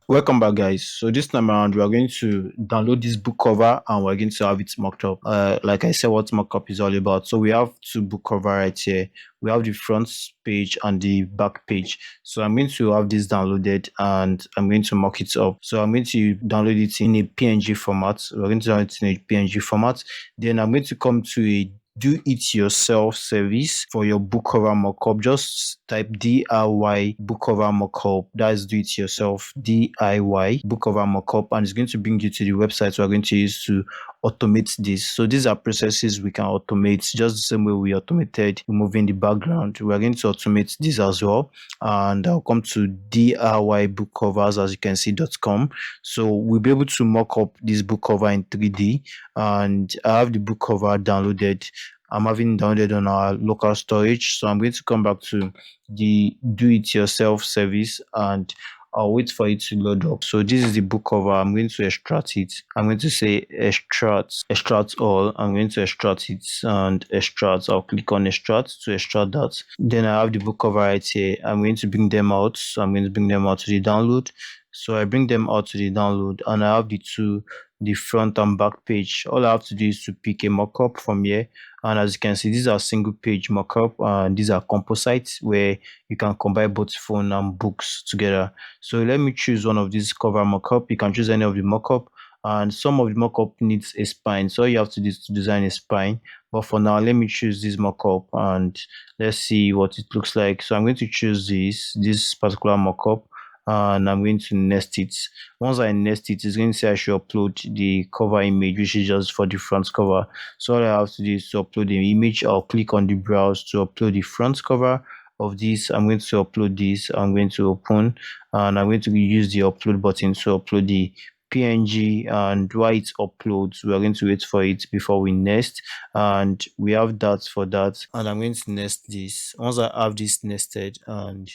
Welcome back, guys. So this time around, we are going to download this book cover and we're going to have it mocked up. Like I said, what mockup is all about. So we have two book cover right here. We have the front page and the back page. So I'm going to have this downloaded and I'm going to mock it up. So I'm going to download it in a PNG format. We're going to download it in a PNG format. Then I'm going to come to a do it yourself service for your book cover mockup. Just type DIY book cover mockup. That is do it yourself DIY book cover mockup, and it's going to bring you to the website we're going to use to automate this. So these are processes we can automate just the same way we automated removing the background. We're going to automate this as well. And I'll come to DIY book covers, as you can see.com. So we'll be able to mock up this book cover in 3D, and I have the book cover downloaded. I'm having downloaded on our local storage. So I'm going to come back to the do it yourself service and I'll wait for it to load up. So this is the book cover. I'm going to extract it. I'm going to say extract all. I'm going to extract it and extract. I'll click on extract to extract that. Then I have the book cover right here. I'm going to bring them out. So I'm going to bring them out to the download. So I bring them out to the download and I have the front and back page. All I have to do is to pick a mockup from here, and as you can see, these are single page mockup and these are composites where you can combine both phone and books together. So let me choose one of these cover mockup. You can choose any of the mockup, and some of the mockup needs a spine, so all you have to do is to design a spine. But for now, let me choose this mockup and let's see what it looks like. So I'm going to choose this particular mockup and I'm going to nest it. Once I nest it, it's going to say I should upload the cover image, which is just for the front cover. So all I have to do is to upload the image. I'll click on the browse to upload the front cover of this. I'm going to upload this. I'm going to open and I'm going to use the upload button to upload the PNG, and while it uploads, we are going to wait for it before we nest, and we have that for that. And I'm going to nest this. Once I have this nested, and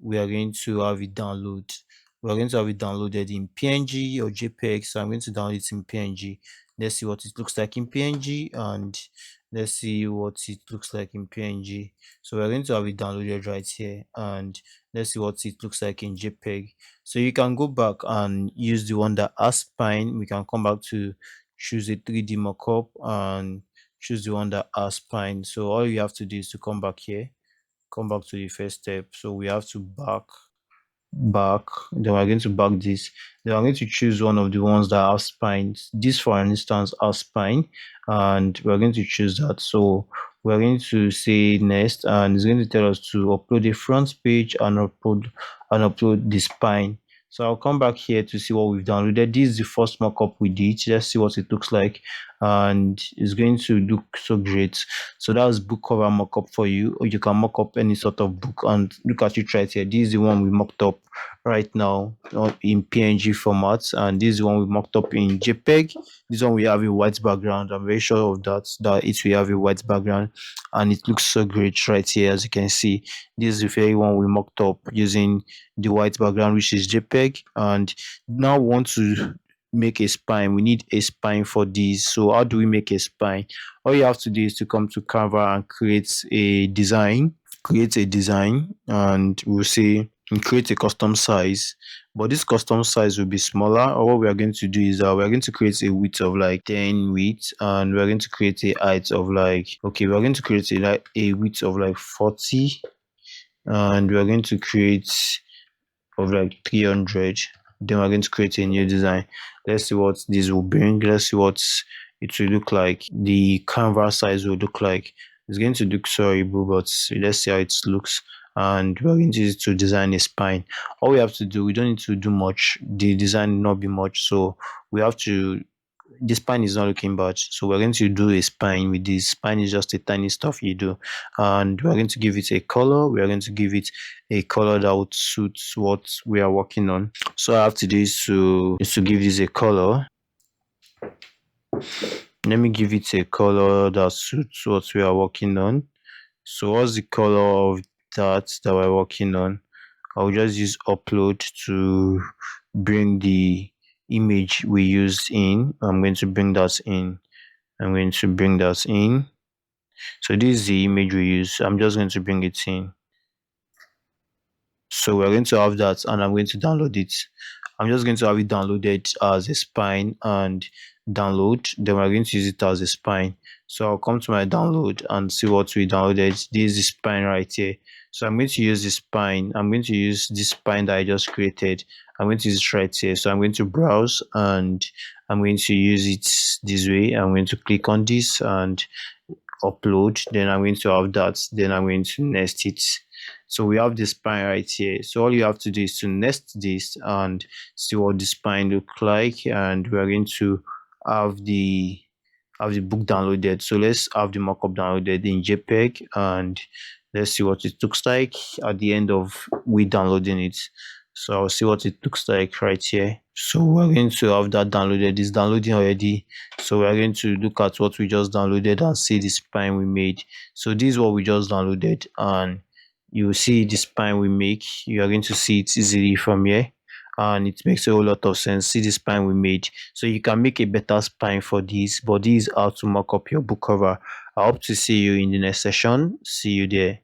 we are going to have it download. We are going to have it downloaded in PNG or JPEG. So I'm going to download it in PNG. Let's see what it looks like in PNG, and let's see what it looks like in PNG. So we're going to have it downloaded right here, and let's see what it looks like in JPEG. So you can go back and use the one that has spine. We can come back to choose a 3D mockup and choose the one that has spine. So all you have to do is to come back here, come back to the first step. So we have to back, then we're going to back this. Then I'm going to choose one of the ones that have spines. This, for instance, has spine, and we're going to choose that. So we're going to say next, and it's going to tell us to upload the front page and upload the spine. So I'll come back here to see what we've downloaded. This is the first mockup we did. Let's see what it looks like, and it's going to look so great. So that's book cover mockup for you, or you can mock up any sort of book. And look at it right here. This is the one we mocked up right now in PNG format, and this is the one we mocked up in JPEG. This one we have a white background. I'm very sure of that it will have a white background, and it looks so great right here. As you can see, this is the very one we mocked up using the white background, which is JPEG. And now we want to make a spine. We need a spine for this. So how do we make a spine? All you have to do is to come to Canva and create a design, and we'll say create a custom size. But this custom size will be smaller. Or what we are going to do is we're going to create a width of like 10 width, and we're going to create a height of like, okay, we're going to create a width of like 40, and we're going to create of like 300. Then we're going to create a new design. Let's see what this will bring. Let's see what it will look like. The canvas size will look like. It's going to look so horrible, but let's see how it looks. And we're going to use it to design a spine. All we have to do, we don't need to do much. The design will not be much, so we have to, the spine is not looking bad, so we're going to do a spine with this. Spine is just a tiny stuff you do, and we're going to give it a color. We are going to give it a color that would suit what we are working on. So I have to do is to give this a color. Let me give it a color that suits what we are working on. So what's the color of that we're working on? I'll just use upload to bring the image we used in. I'm going to bring that in. So this is the image we use. I'm just going to bring it in. So we're going to have that, and I'm going to download it. I'm just going to have it downloaded as a spine and download. Then we're going to use it as a spine. So I'll come to my download and see what we downloaded. This is the spine right here. So I'm going to use the spine. I'm going to use this spine that I just created. I'm going to use it right here. So I'm going to browse and I'm going to use it this way. I'm going to click on this and upload. Then I'm going to have that. Then I'm going to nest it. So we have the spine right here. So all you have to do is to nest this and see what the spine look like. And we're going to have the book downloaded. So let's have the mockup downloaded in JPEG and let's see what it looks like at the end of we downloading it. So I'll see what it looks like right here. So we're going to have that downloaded. It's downloading already. So we're going to look at what we just downloaded and see the spine we made. So this is what we just downloaded, and you will see the spine we make. You are going to see it easily from here, and it makes a whole lot of sense. See the spine we made. So you can make a better spine for this, but this is how to mock up your book cover. I hope to see you in the next session. See you there.